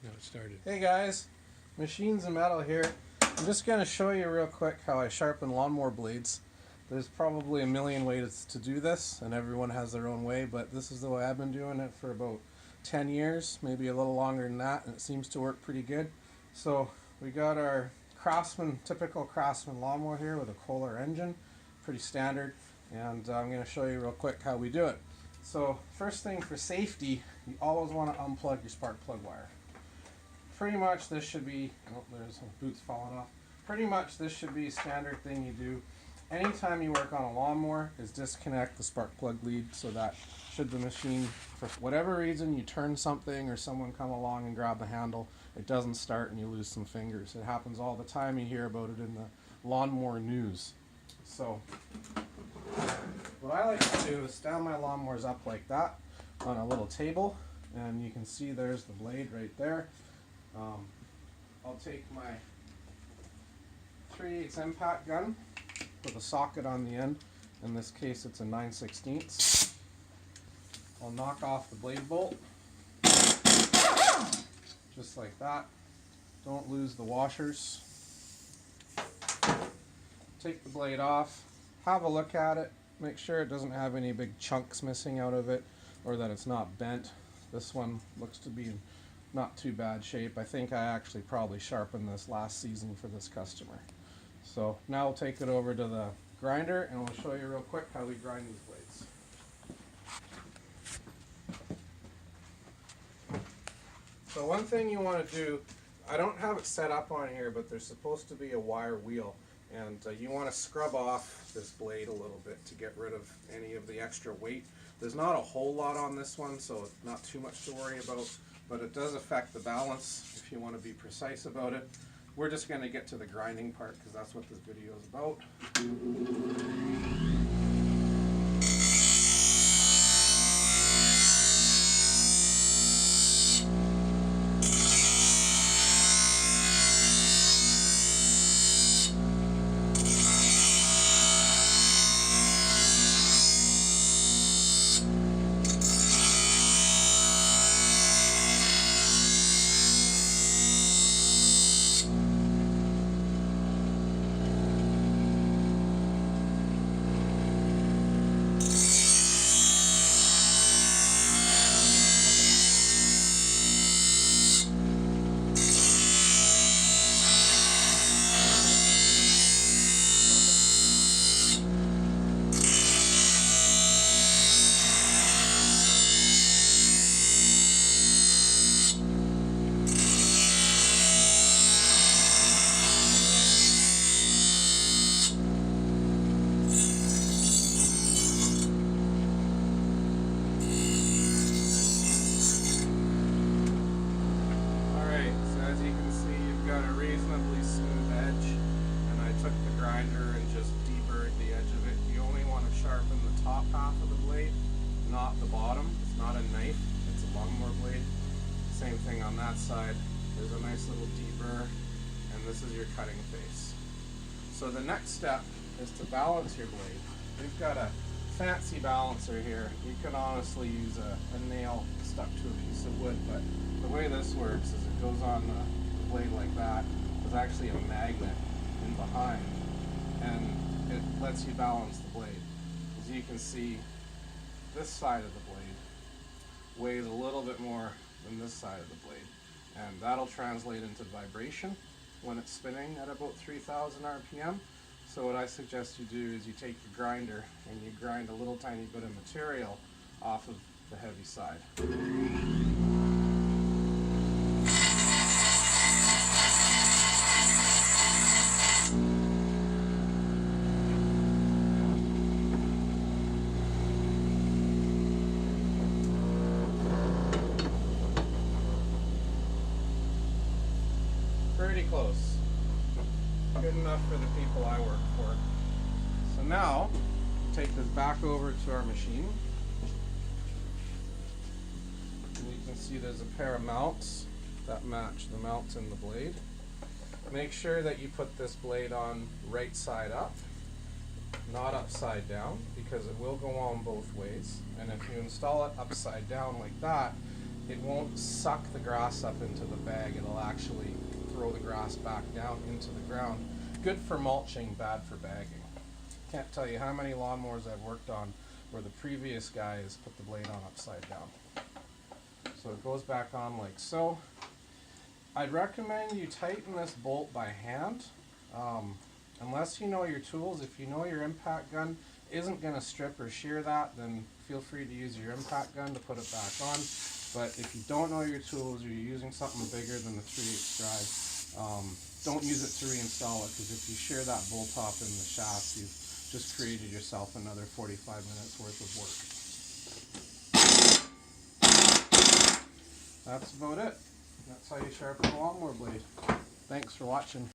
No, it started. Hey guys, Machines and Metal here. I'm just going to show you real quick how I sharpen lawnmower blades. There's probably a million ways to do this, and everyone has their own way, but this is the way I've been doing it for about 10 years, maybe a little longer than that, and it seems to work pretty good. So we got our typical Craftsman lawnmower here with a Kohler engine, pretty standard, and I'm going to show you real quick how we do it. So first thing, for safety, you always want to unplug your spark plug wire. Pretty much this should be, oh, there's some boots falling off. Pretty much this should be a standard thing you do anytime you work on a lawnmower, is disconnect the spark plug lead, so that should the machine, for whatever reason, you turn something or someone come along and grab the handle, it doesn't start and you lose some fingers. It happens all the time. You hear about it in the lawnmower news. So what I like to do is stand my lawnmowers up like that on a little table, and you can see there's the blade right there. I'll take my 3/8 impact gun with a socket on the end. In this case it's a 9/16. I'll knock off the blade bolt just like that. Don't lose the washers. Take the blade off, have a look at it, make sure it doesn't have any big chunks missing out of it or that it's not bent. This one looks to be in not too bad shape. I think I actually probably sharpened this last season for this customer. So now we'll take it over to the grinder and we'll show you real quick how we grind these blades. So one thing you want to do, I don't have it set up on here, but there's supposed to be a wire wheel, and you want to scrub off this blade a little bit to get rid of any of the extra weight. There's not a whole lot on this one, so it's not too much to worry about, but it does affect the balance if you want to be precise about it. We're just going to get to the grinding part because that's what this video is about. Reasonably smooth edge, and I took the grinder and just deburred the edge of it. You only want to sharpen the top half of the blade, not the bottom. It's not a knife, it's a lawnmower blade. Same thing on that side. There's a nice little deburr, and this is your cutting face. So the next step is to balance your blade. We've got a fancy balancer here. You can honestly use a nail stuck to a piece of wood, but the way this works is it goes on the blade like that. There's actually a magnet in behind, and it lets you balance the blade. As you can see, this side of the blade weighs a little bit more than this side of the blade, and that'll translate into vibration when it's spinning at about 3,000 RPM. So what I suggest you do is you take your grinder and you grind a little tiny bit of material off of the heavy side. Pretty close. Good enough for the people I work for. So now, take this back over to our machine. And you can see there's a pair of mounts that match the mounts in the blade. Make sure that you put this blade on right side up, not upside down, because it will go on both ways. And if you install it upside down like that, it won't suck the grass up into the bag. It'll actually throw the grass back down into the ground. Good for mulching, bad for bagging. Can't tell you how many lawnmowers I've worked on where the previous guy has put the blade on upside down. So it goes back on like so. I'd recommend you tighten this bolt by hand. Unless you know your tools. If you know your impact gun isn't going to strip or shear that, then feel free to use your impact gun to put it back on. But if you don't know your tools or you're using something bigger than the 3/8 drive, don't use it to reinstall it, because if you shear that bolt off in the shaft, you've just created yourself another 45 minutes worth of work. That's about it. That's how you sharpen a lawnmower blade. Thanks for watching.